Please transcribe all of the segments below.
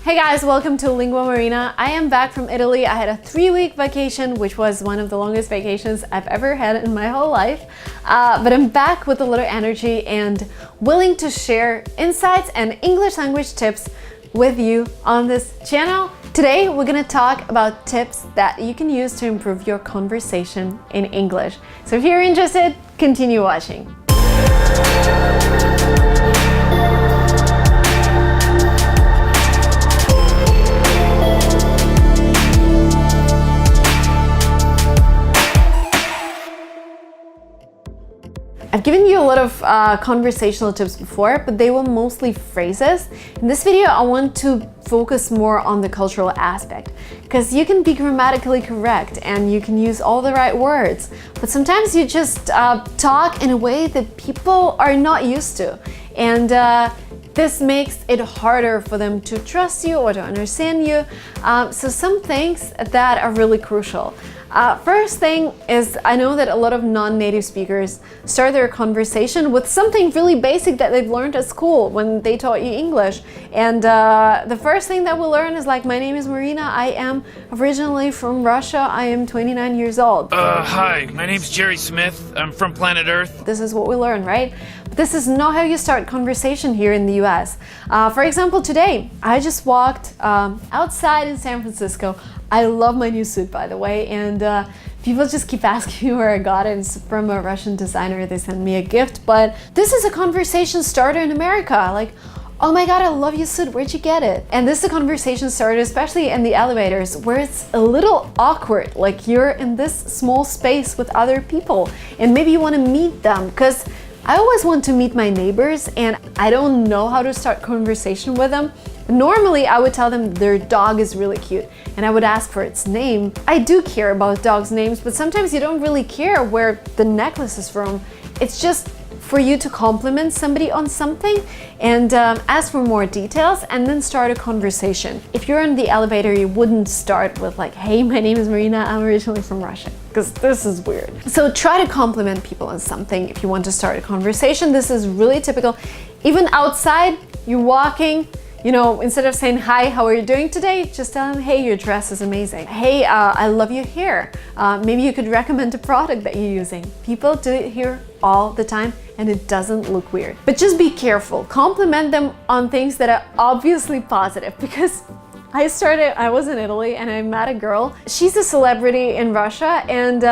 Hey guys, welcome to Lingua Marina. I am back from Italy. I had a 3-week vacation, which was one of the longest vacations I've ever had in my whole life. But I'm back with a little energy and willing to share insights and English language tips with you on this channel. Today, we're gonna talk about tips that you can use to improve your conversation in English. So if you're interested, continue watching. I've given you a lot of conversational tips before, but they were mostly phrases. In this video, I want to focus more on the cultural aspect, because you can be grammatically correct and you can use all the right words, but sometimes you just talk in a way that people are not used to. And this makes it harder for them to trust you or to understand you. So some things that are really crucial. First thing is, I know that a lot of non-native speakers start their conversation with something really basic that they've learned at school when they taught you English. And the first thing that we learn is like, my name is Marina, I am originally from Russia, I am 29 years old. Hi, my name's Jerry Smith, I'm from planet Earth. This is what we learn, right? But this is not how you start conversation here in the US. For example, today, I just walked outside in San Francisco. I love my new suit, by the way, and people just keep asking me where I got it. It's from a Russian designer. They sent me a gift, but this is a conversation starter in America. Like, oh my God, I love your suit, where'd you get it? And this is a conversation starter, especially in the elevators, where it's a little awkward, like you're in this small space with other people, and maybe you want to meet them, because I always want to meet my neighbors, and I don't know how to start conversation with them. Normally, I would tell them their dog is really cute, and I would ask for its name. I do care about dogs' names, but sometimes you don't really care where the necklace is from. It's just for you to compliment somebody on something and ask for more details and then start a conversation. If you're in the elevator, you wouldn't start with like, hey, my name is Marina, I'm originally from Russia, because this is weird. So try to compliment people on something if you want to start a conversation. This is really typical. Even outside, you're walking, you know, instead of saying, hi, how are you doing today? Just tell them, hey, your dress is amazing. Hey, I love your hair. Maybe you could recommend a product that you're using. People do it here all the time and it doesn't look weird. But just be careful. Compliment them on things that are obviously positive, because I was in Italy and I met a girl. She's a celebrity in Russia, and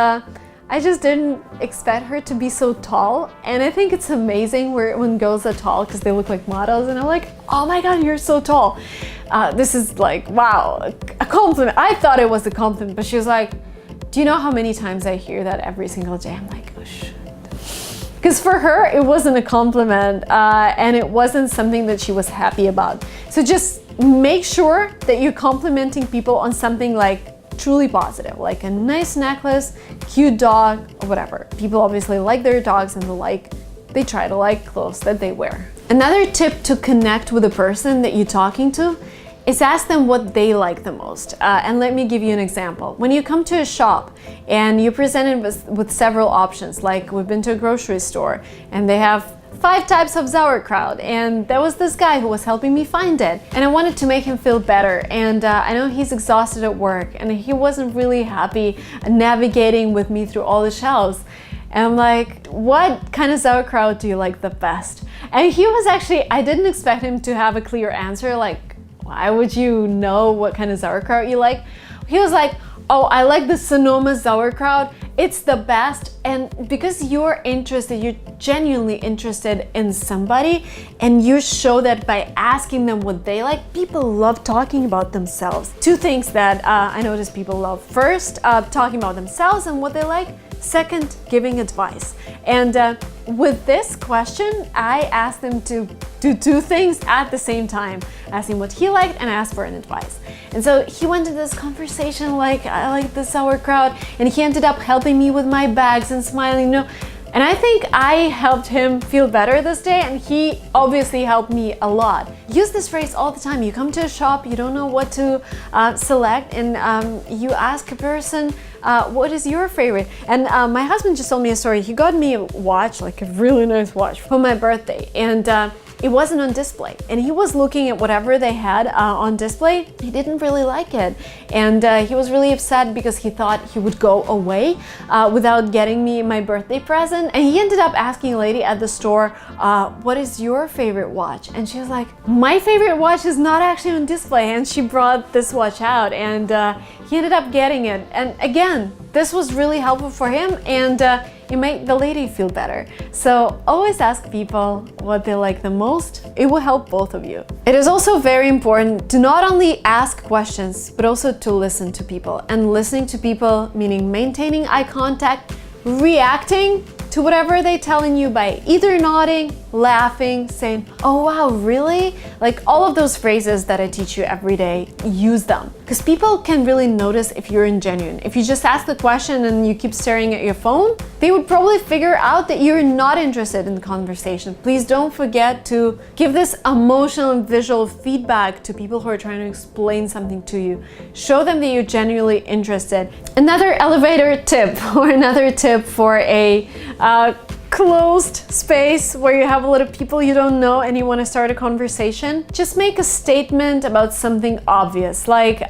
I just didn't expect her to be so tall, and I think it's amazing when girls are tall because they look like models, and I'm like, oh my God, you're so tall. This is like, wow, a compliment. I thought it was a compliment, but she was like, do you know how many times I hear that every single day? I'm like, oh shit. Because for her, it wasn't a compliment, and it wasn't something that she was happy about. So just make sure that you're complimenting people on something like truly positive, like a nice necklace, cute dog, or whatever. People obviously like their dogs, and they try to like clothes that they wear. Another tip to connect with the person that you're talking to is ask them what they like the most. And let me give you an example. When you come to a shop and you're presented with several options, like we've been to a grocery store and they have 5 types of sauerkraut, and there was this guy who was helping me find it, and I wanted to make him feel better, and I know he's exhausted at work and he wasn't really happy navigating with me through all the shelves, and I'm like, what kind of sauerkraut do you like the best? And he was actually, I didn't expect him to have a clear answer, like, why would you know what kind of sauerkraut you like? He was like, oh, I like the Sonoma sauerkraut. It's the best. And because you're interested, you're genuinely interested in somebody, and you show that by asking them what they like. People love talking about themselves. 2 things that I notice people love. First, talking about themselves and what they like. Second, giving advice. And with this question, I asked them to do 2 things at the same time. Asked him what he liked and asked for an advice. And so he went into this conversation like, I like the sauerkraut, and he ended up helping me with my bags and smiling, you know. And I think I helped him feel better this day, and he obviously helped me a lot. Use this phrase all the time. You come to a shop, you don't know what to select, and you ask a person, what is your favorite? And my husband just told me a story. He got me a watch, like a really nice watch, for my birthday. And it wasn't on display. And he was looking at whatever they had on display. He didn't really like it. And he was really upset because he thought he would go away without getting me my birthday present. And he ended up asking a lady at the store, what is your favorite watch? And she was like, my favorite watch is not actually on display. And she brought this watch out, and he ended up getting it. And again, this was really helpful for him, and it made the lady feel better. So always ask people what they like the most. It will help both of you. It is also very important to not only ask questions, but also to listen to people. And listening to people meaning maintaining eye contact, reacting to whatever they're telling you by either nodding, laughing, saying, oh wow, really? Like all of those phrases that I teach you every day, use them. Because people can really notice if you're ingenuine. If you just ask the question and you keep staring at your phone, they would probably figure out that you're not interested in the conversation. Please don't forget to give this emotional and visual feedback to people who are trying to explain something to you. Show them that you're genuinely interested. Another elevator tip, or another tip for a closed space where you have a lot of people you don't know and you want to start a conversation, just make a statement about something obvious, like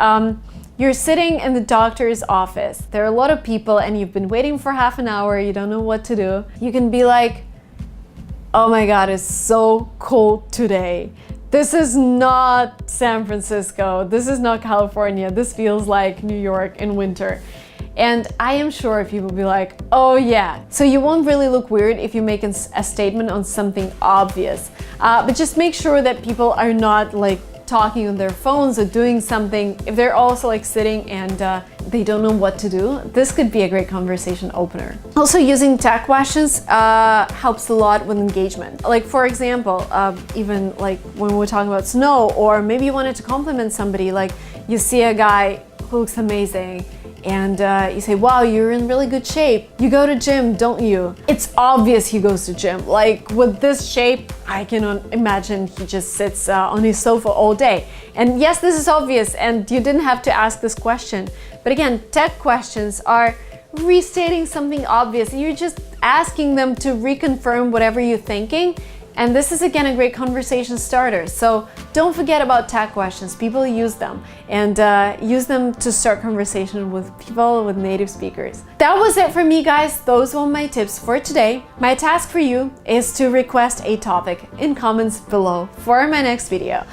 you're sitting in the doctor's office. There are a lot of people and you've been waiting for half an hour, you don't know what to do. You can be like, oh my God, it's so cold today. This is not San Francisco. This is not California. This feels like New York in winter. And I am sure people will be like, oh yeah. So you won't really look weird if you make a statement on something obvious. But just make sure that people are not like talking on their phones or doing something. If they're also like sitting and they don't know what to do, this could be a great conversation opener. Also, using tag questions helps a lot with engagement. Like for example, even like when we're talking about snow, or maybe you wanted to compliment somebody, like you see a guy who looks amazing, and you say, wow, you're in really good shape. You go to gym, don't you? It's obvious he goes to gym. Like with this shape, I cannot imagine he just sits on his sofa all day. And yes, this is obvious, and you didn't have to ask this question. But again, tech questions are restating something obvious. You're just asking them to reconfirm whatever you're thinking. And this is again a great conversation starter. So don't forget about tag questions. People use them, and use them to start conversation with people, with native speakers. That was it for me, guys. Those were my tips for today. My task for you is to request a topic in comments below for my next video,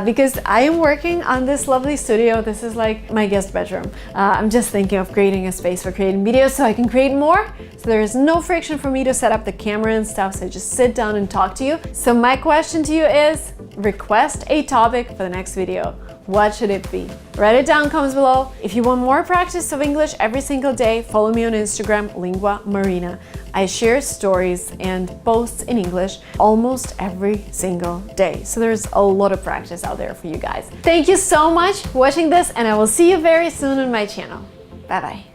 because I am working on this lovely studio. This is like my guest bedroom. I'm just thinking of creating a space for creating videos so I can create more. So there is no friction for me to set up the camera and stuff. So just sit down and talk to you. So my question to you is, request a topic for the next video. What should it be? Write it down in comments below. If you want more practice of English every single day, follow me on Instagram, Lingua Marina. I share stories and posts in English almost every single day. So there's a lot of practice out there for you guys. Thank you so much for watching this, and I will see you very soon on my channel. Bye bye.